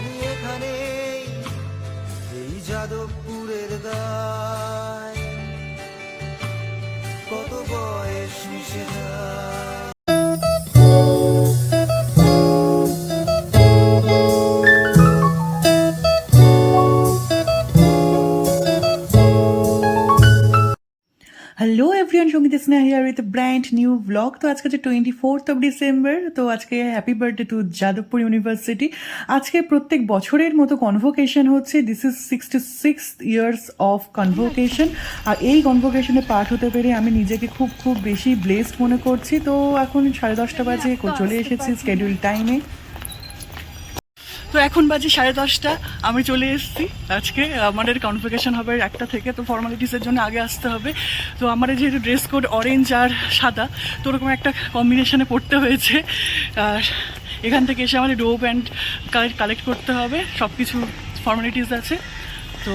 জানি এখানে এই যাদবপুরের গায় কত বয়স মিশে যায়। Hello everyone, Sangeet Sneha here with brand new vlog. तो आज के 24 ডিসেম্বর, তো আজকে happy birthday to Jadavpur university. আজকে প্রত্যেক বছরের মতো কনভোকেশন হচ্ছে। This is 66 years of convocation. আর এই কনভোকেশনে পার্ট হতে পেরে আমি নিজেকে খুব খুব বেশি ব্লেসড মনে করছি। তো এখন 10:30 বাজে, চলে এসেছি স্কেডিউল টাইমে। তো এখন বাজে 10:30, আমি চলে এসেছি। আজকে আমাদের কনভোকেশন হবে 1টা থেকে, তো ফর্মালিটিসের জন্য আগে আসতে হবে। তো আমার যেহেতু ড্রেস কোড অরেঞ্জ আর সাদা, তো ওরকম একটা কম্বিনেশনে পড়তে হয়েছে। আর এখান থেকে এসে আমাদের রোপ অ্যান্ড কালেক্ট করতে হবে, সব কিছু ফর্মালিটিস আছে। তো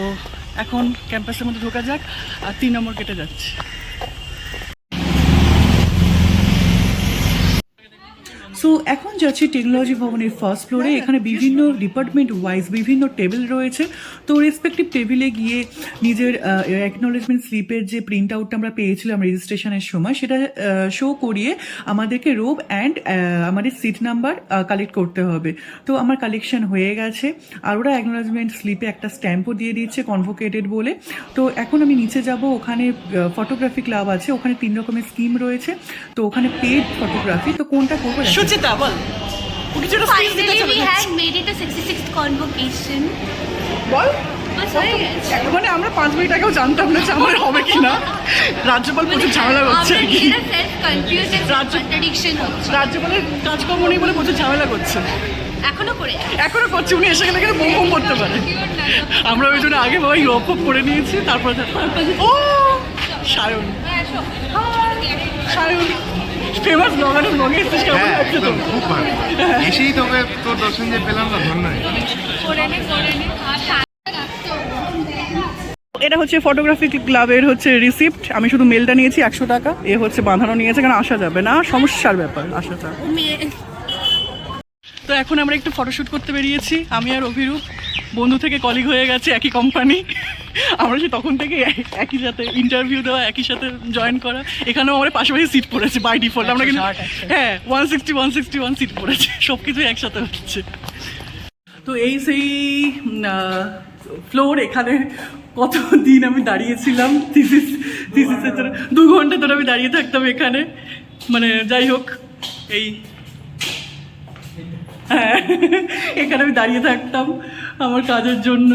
এখন ক্যাম্পাসের মধ্যে ঢোকা যাক। আর 3 নম্বর গেটে যাচ্ছে। সো এখন যাচ্ছি টেকনোলজি ভবনের ফার্স্ট ফ্লোরে। এখানে বিভিন্ন ডিপার্টমেন্ট ওয়াইজ বিভিন্ন টেবিল রয়েছে। তো রেসপেক্টিভ টেবিলে গিয়ে নিজের অ্যাকনোলেজমেন্ট স্লিপের যে প্রিন্ট আউটটা আমরা পেয়েছিলাম রেজিস্ট্রেশনের সময়, সেটা শো করিয়ে আমাদেরকে রোব অ্যান্ড আমাদের সিট নাম্বার কালেক্ট করতে হবে। তো আমার কালেকশন হয়ে গেছে। আর ওরা অ্যাকনোলেজমেন্ট স্লিপে একটা স্ট্যাম্পও দিয়ে দিচ্ছে কনভোকেটেড বলে। তো এখন আমি নিচে যাব। ওখানে ফটোগ্রাফি ক্লাব আছে, ওখানে 3 রকমের স্কিম রয়েছে। তো ওখানে পেড ফটোগ্রাফি, তো কোনটা করবো? সুচিতা বল। Finally, we had made it a 66th convocation. বল। মানে আমরা 5 মিনিট আগেও জানতাম না যে আমার হবে কিনা। রাজ্যপাল প্রচুর ঝামেলা করছে আর কি। রাজ্যপালের কাজকর্ম নেই বলে প্রচুর ঝামেলা করছে। এখনো করছে। উনি এসে গেলে কিন্তু বোম করতে পারে। আমরা ওই জন্য আগে বাবা ইউপ করে নিয়েছি, তারপর ও সায়ন সায়ন ফেমাস ব্লগারের ব্লগে এসেছিস, কেমন লাগছে? তো খুব ভালো। এসেই তোকে তোর দর্শন যে পেলাম না, ধন্য। এটা হচ্ছে ফটোগ্রাফি ক্লাবের হচ্ছে রিসিপ্ট। আমি শুধু মেলটা নিয়েছি 100 টাকা। এ হচ্ছে বাঁধানো নিয়েছে, কারণ আসা যাবে না, সমস্যার ব্যাপার আসাটা। তো এখন আমরা একটু ফটোশ্যুট করতে বেরিয়েছি। আমি আর অভিরূপ বন্ধু থেকে কলিগ হয়ে গেছে, একই কোম্পানি। আমরা সে তখন থেকে একই সাথে ইন্টারভিউ দেওয়া, একই সাথে জয়েন করা। এখানেও আমার পাশাপাশি সিট পড়েছে বাই ডিফল্ট। আমরা কিন্তু হ্যাঁ 161 সিট পড়েছে, সব কিছুই একসাথে হচ্ছে। তো এই সেই ফ্লোর। এখানে কতদিন আমি দাঁড়িয়েছিলাম থিসিসের জন্য। 2 ঘন্টা ধরে আমি দাঁড়িয়ে থাকতাম এখানে। মানে যাই হোক, এই হ্যাঁ এখানে আমি দাঁড়িয়ে থাকতাম আমার কাজের জন্য।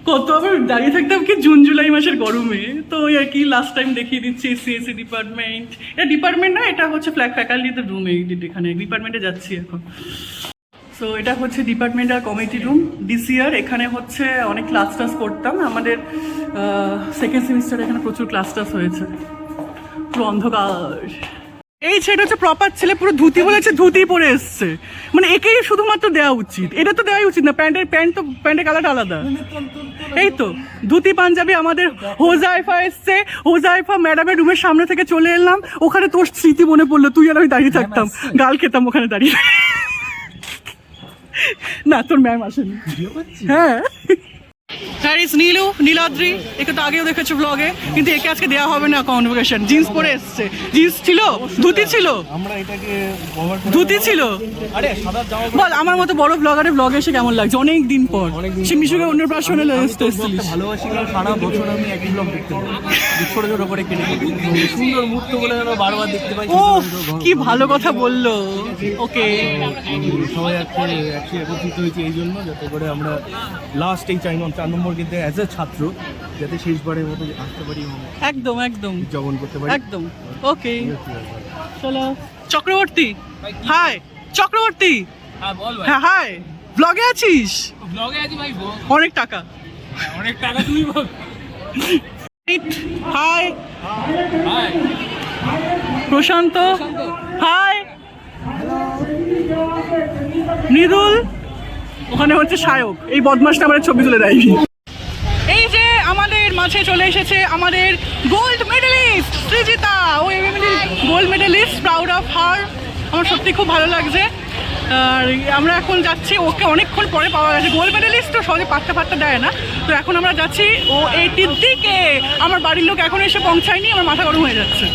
কত আমি দাঁড়িয়ে থাকতাম কি জুন জুলাই মাসের গরমে। তো ওই আর কি লাস্ট টাইম দেখিয়ে দিচ্ছি সিএসসি ডিপার্টমেন্ট। এটা ডিপার্টমেন্ট না, এটা হচ্ছে ফ্যাকাল্টিতে রুম। এখানে ডিপার্টমেন্টে যাচ্ছি এখন। সো এটা হচ্ছে ডিপার্টমেন্টাল কমিটি রুম দিস ইয়ার। এখানে হচ্ছে অনেক ক্লাস টাস করতাম। আমাদের 2nd সেমিস্টারে এখানে প্রচুর ক্লাস টাস হয়েছে। পুরো অন্ধকার। এই ছেলেটা হচ্ছে প্রপার ছেলে, পুরো ধুতি বলেছে, ধুতি পরে এসছে। মানে একেই শুধুমাত্র দেওয়া উচিত, এটা তো দেওয়াই উচিত না। প্যান্টের কালারটা আলাদা। এই তো ধুতি পাঞ্জাবি। আমাদের হোজাইফা এসছে, হোজাইফা ম্যাডামের রুমের সামনে থেকে চলে এলাম। ওখানে তোর স্মৃতি মনে পড়লো, তুই আর আমি দাঁড়িয়ে থাকতাম, গাল খেতাম ওখানে দাঁড়িয়ে। না তোর ম্যাম আসেনি। হ্যাঁ হ্যারিস নীলু নীলাদ্রি, একে তো আগেও দেখেছো ব্লগে, কিন্তু একে আজকে দেওয়া হবে না কনভোকেশন। জিন্স পরে এসছে। জিন্স ছিল, ধুতি ছিল, ধুতি ছিল। বল আমার মতো বড় ব্লগারের ব্লগে এসে কেমন লাগছে অনেক দিন পর? সে মিশুকে অন্নপ্রাশনে এসেছিলিস। ভালোবাসি, সারা বছর আমি একই ব্লগ দেখতে পাই, ছোট ছোট করে কিনে সুন্দর মুহূর্ত বলে যেন বারবার দেখতে পাই। ও কি ভালো কথা বললো। ওকে সবাই একত্রিত হয়েছে এই জন্য, যাতে করে আমরা লাস্ট এই 4 নম্বর কিন্তু অ্যাজ এ ছাত্র যাতে শেষবারের মতো আসতে পারি, একদম একদম উদযাপন করতে পারি একদম। ওকে চলো। চক্রবর্তী হাই। চক্রবর্তী হ্যাঁ হাই। ব্লগে আছিস? ব্লগে আছি ভাই। অনেক টাকা, অনেক টাকা। তুই বল। হাই হাই প্রশান্ত। হাই মৃদুল। ওখানে হচ্ছে সায়ক, এই বদমাসটা আমাদের ছবি তুলে দেয়নি। এই যে আমাদের মাঝে চলে এসেছে আমাদের গোল্ড মেডেলিস্ট সৃজিতা। ও gold medallist, proud of her. আমার সত্যি খুব ভালো লাগছে। আর আমরা এখন যাচ্ছি, ওকে অনেকক্ষণ পরে পাওয়া গেছে, গোল্ড মেডেলিস্ট তো সহজে পাত্তা দেয় না। তো এখন আমরা যাচ্ছি ও এইটির দিকে। আমার বাড়ির লোক এখন এসে পৌঁছায়নি, আমার মাথা গরম হয়ে যাচ্ছে।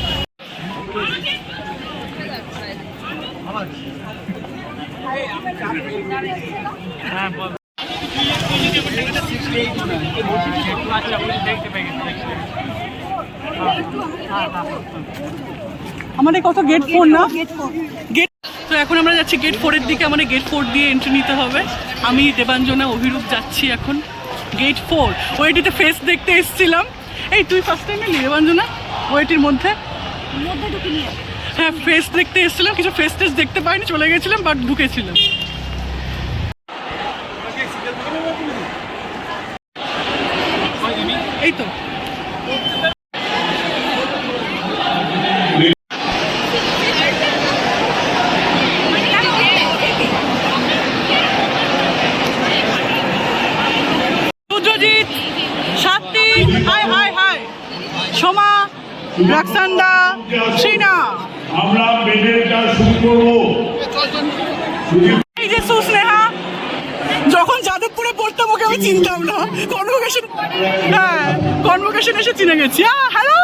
আমাদের কত গেট 4 না? গেট। তো এখন আমরা যাচ্ছি গেট 4-এর দিকে। আমাদের গেট 4 দিয়ে এন্ট্রি নিতে হবে। আমি দেবাঞ্জনা অভিরূপ যাচ্ছি এখন গেট 4। ওইটিতে ফেস দেখতে এসেছিলাম। এই তুই ফার্স্ট টাইম এলি দেবাঞ্জনা ওইটির মধ্যে? হ্যাঁ, ফেস দেখতে এসেছিলাম, কিছু ফেস টেস্ট দেখতে পাইনি, চলে গেছিলাম, বাট ঢুকেছিলাম। এই তো সুজজিৎ, সাত্তি, high high high, Soma, রাক্সান্দা, Shreena. আমরা মেডেলটা শুরু করবো। এই যে সুস্নেহা, যখন যাদবপুরে পড়তাম ওকে আমি চিনতাম না, কনভোকেশন, হ্যাঁ কনভোকেশন এসে চিনে গেছি। হ্যালো,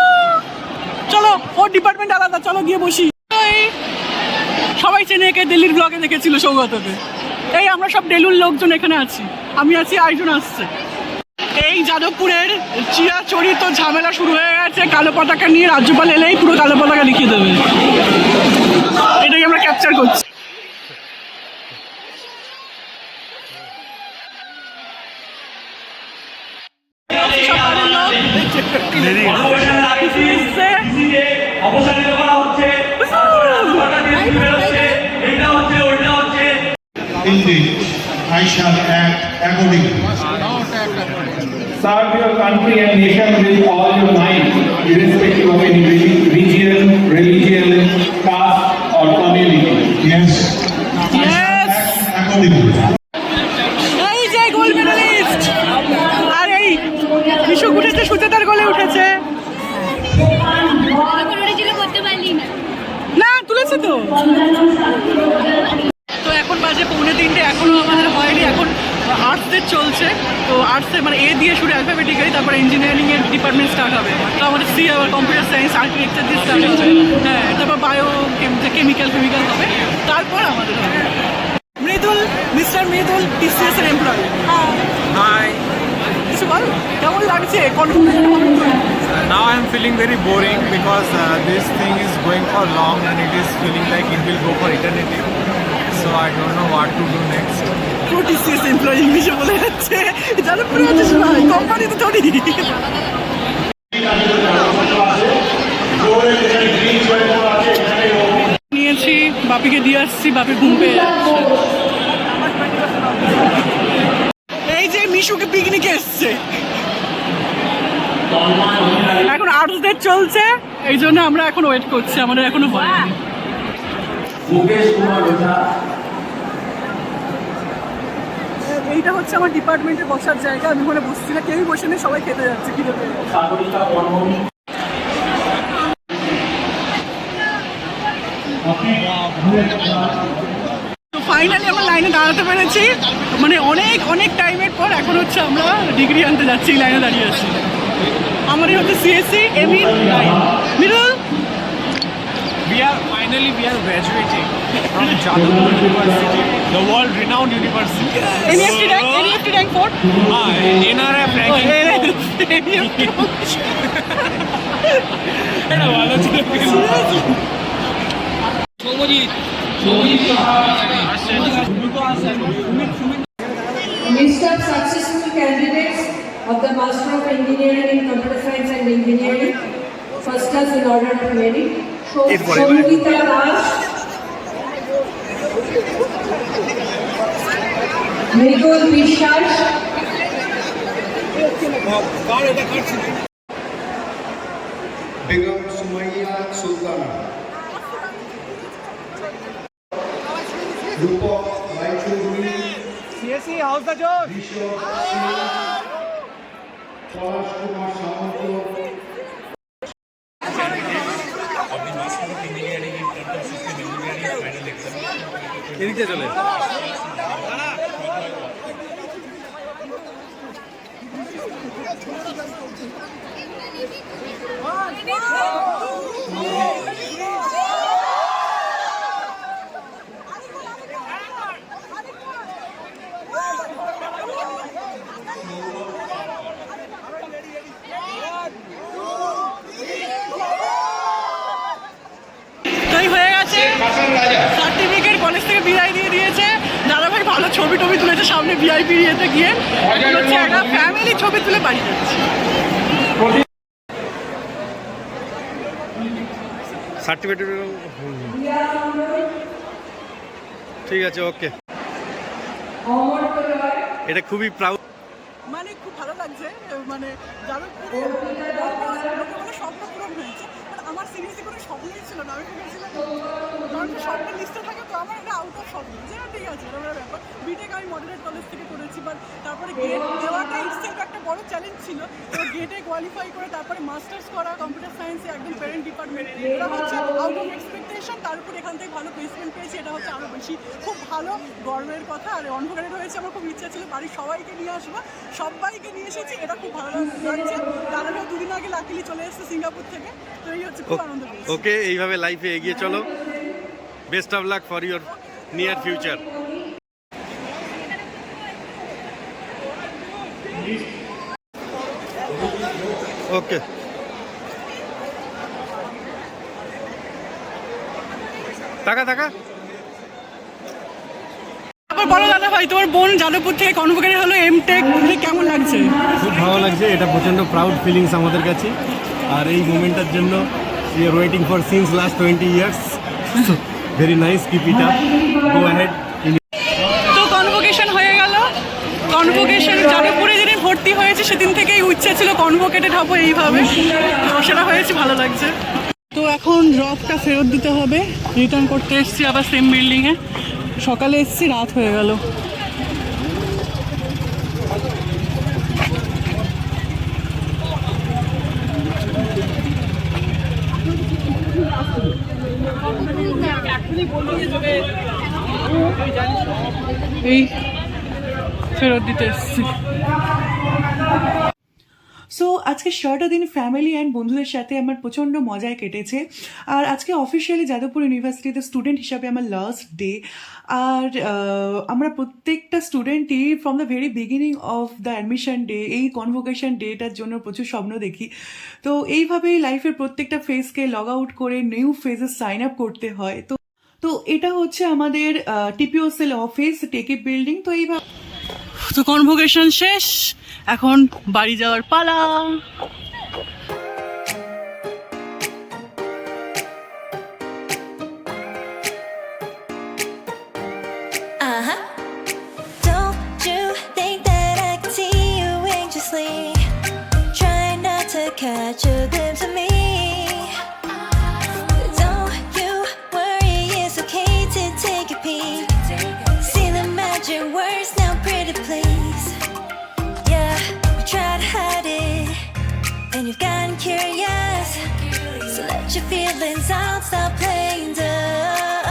চলো ওর ডিপার্টমেন্ট আলাদা, চলো গিয়ে বসি। সবাই চেনে একে, দিল্লির ব্লগে দেখেছিল সৌগততে। এই আমরা সব ডেলুর লোকজন এখানে আছি, আমি আছি, আয়োজন আসছে। এই যাদবপুরের চিরাচরিত ঝামেলা শুরু হয়ে গেছে, কালো পতাকা নিয়ে রাজ্যপাল এলেই পুরো কালো পতাকা লিখিয়ে দেবে, এটাই আমরা ক্যাপচার করছি। I shall act accordingly. Serve your country and nation with all your might, irrespective of any region, religion, caste, or community. Yes. I shall act accordingly. এই যে গোল্ড মেডালিস্ট, আর এই বিশু উঠেছে, সুচেতার গোলে উঠেছে। না তুলেছে তো। তো এখন বাজে 2:45, এখনো আমাদের হয়নি। এখন আর্টসদের চলছে, তো আর্টসে মানে এ দিয়ে শুরু অ্যালফাবেটিক্যালি, তারপরে ইঞ্জিনিয়ারিং এর ডিপার্টমেন্ট স্টার্ট হবে। তো আমাদের সি আবার কম্পিউটার সায়েন্স, আর্কিটেকচার দিয়ে স্টার্ট হচ্ছে। হ্যাঁ, তারপর বায়ো কেমিক্যাল হবে, তারপর আমাদের হবে। মৃদুল, মিস্টার মৃদুল, টিসিএস এর এমপ্লয়ি। Hi. কিছু বল, কেমন লাগছে? Now I'm feeling very boring because this thing is going for long and it is feeling like it will go for eternity. So I don't know what to do next. TCS employee ইংলিশে বলে যাচ্ছে, যাদবপুরে আছে সবাই, company তো থোড়ি। নিয়েছি, বাপিকে দিয়ে আসছি, বাপি ঘুম পেয়ে যাচ্ছে। এই যে মিশুকে পিকনিকে এসছে। এখন আর্টসদের চলছে, এই জন্য আমরা এখন ওয়েট করছি, আমাদের এখনো হয়নি। এইটা হচ্ছে আমার ডিপার্টমেন্টে বসার জায়গা, আমি ওখানে বসছি না, কেউই বসে নেই, সবাই খেতে যাচ্ছে। কি দেবে? তো ফাইনালি আমরা লাইনে দাঁড়াতে পেরেছি, মানে অনেক টাইমের পর। এখন হচ্ছে আমরা ডিগ্রি আনতে যাচ্ছি, লাইনে দাঁড়িয়ে আছি। আমারই হচ্ছে CSC ME line. Mirul, We are graduating from Jadavpur University, the world-renowned university. NEFT rank 4? NRF ranking 4. এটা ভালো ছিল। List of successful candidates of the Master of Engineering in Computer Science and Engineering, first class in order of merit. Shomita Raj, Mridul Vishwas, Begum Sumaya Sultana. Rupak Raichuri. CSE, how's the job? Rishab Singh. Palash Kumar Samanto. এদিকে চলে তাই হয়ে গেছে certificate college থেকে বিদায় দিয়ে দিয়েছে দাদা ভাই ভালো ছবি টবি তুলেছে সামনে ভিআইপি ইয়েতে গিয়ে এখন হচ্ছে একটা ফ্যামিলি ছবি তুলে বাড়ি যাচ্ছে সার্টিফিকেট ঠিক আছে ওকে এটা খুবই প্রাউড মানে খুব ভালো লাগছে মানে যাদবপুরে স্বপ্ন পূরণ হয়েছে আমার সিরিয়াসলি কোনো স্বপ্নই ছিল না আমি ভেবেছিলাম কারণ স্বপ্নের লিস্টে থাকে তো আমার এটা আউট অফ স্বপ্ন যে ঠিক আছে এরকম ব্যাপার বিটেক আমি মডারেট কলেজ থেকে করেছি বাট তারপরে গেট দেওয়াটা ইটসেলফ একটা বড় চ্যালেঞ্জ ছিল তো গেটে কোয়ালিফাই করে তারপরে মাস্টার্স করা কম্পিউটার সায়েন্সে একদম প্যারেন্ট ডিপার্টমেন্ট এটা হচ্ছে আউট অফ এক্সপেকটেশন তার উপর এখান থেকে ভালো প্লেসমেন্ট পেয়েছি এটা হচ্ছে আরও বেশি খুব ভালো গর্বের কথা আর অন্ধকারে রয়েছে আমার খুব ইচ্ছা ছিল বাড়ির সবাইকে নিয়ে আসবো সবাইকে নিয়ে এসেছি এটা খুব ভালো লাগছে দাদারা দুদিন আগে লাকিলি চলে এসেছে সিঙ্গাপুর থেকে তো এই হচ্ছে খুব আনন্দ পেয়েছি ওকে এইভাবে লাইফে এগিয়ে চলো best of luck for your near future ওকে টাকা টাকা তারপর বলো দাদা ভাই তোমার বোন যাদবপুর থেকে কনভোকেট হলো এমটেক কেমন লাগছে খুব ভালো লাগছে এটা প্রচণ্ড প্রাউড ফিলিংস আমাদের কাছে আর এই মোমেন্টটার জন্য we are waiting for since last 20 years very nice keep it up go ahead তো কনভোকেশন হয়ে গেল কনভোকেশন যাদবপুরে যেদিন ভর্তি হয়েছে সেদিন থেকেই ইচ্ছে ছিল কনভোকেটেড হবো এইভাবে তো সেটা হয়েছে ভালো লাগছে তো এখন ড্রপটা ফেরত দিতে হবে রিটার্ন করতে এসেছি আবার সেম বিল্ডিংয়ে সকালে এসেছি রাত হয়ে গেল এই ফেরত দিতে এসেছি সো আজকে সারাটা দিন ফ্যামিলি অ্যান্ড বন্ধুদের সাথে আমার প্রচণ্ড মজায় কেটেছে আর আজকে অফিসিয়ালি যাদবপুর ইউনিভার্সিটিতে স্টুডেন্ট হিসাবে আমার লাস্ট ডে আর আমরা প্রত্যেকটা স্টুডেন্টই from the very beginning of the admission day এই কনভোকেশন ডেটার জন্য প্রচুর স্বপ্ন দেখি তো এইভাবেই লাইফের প্রত্যেকটা ফেজকে লগ আউট করে নিউ ফেজে সাইন আপ করতে হয় তো এটা হচ্ছে আমাদের টিপিওসেল অফিস টেকি বিল্ডিং তো এইভাবে তো কনভোকেশন শেষ এখন বাড়ি যাওয়ার পালা Don't you think that I can see you anxiously trying not to catch a glimpse of me? Don't you worry, it's okay to take a peek. See the magic words now, pretty please. Yeah, you try to hide it, and you've gotten curious. So let your feelings out, stop playing dumb.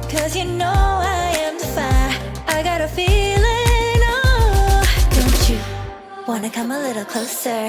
'Cause you know I am the fire, I got a feeling, oh. Don't you wanna come a little closer?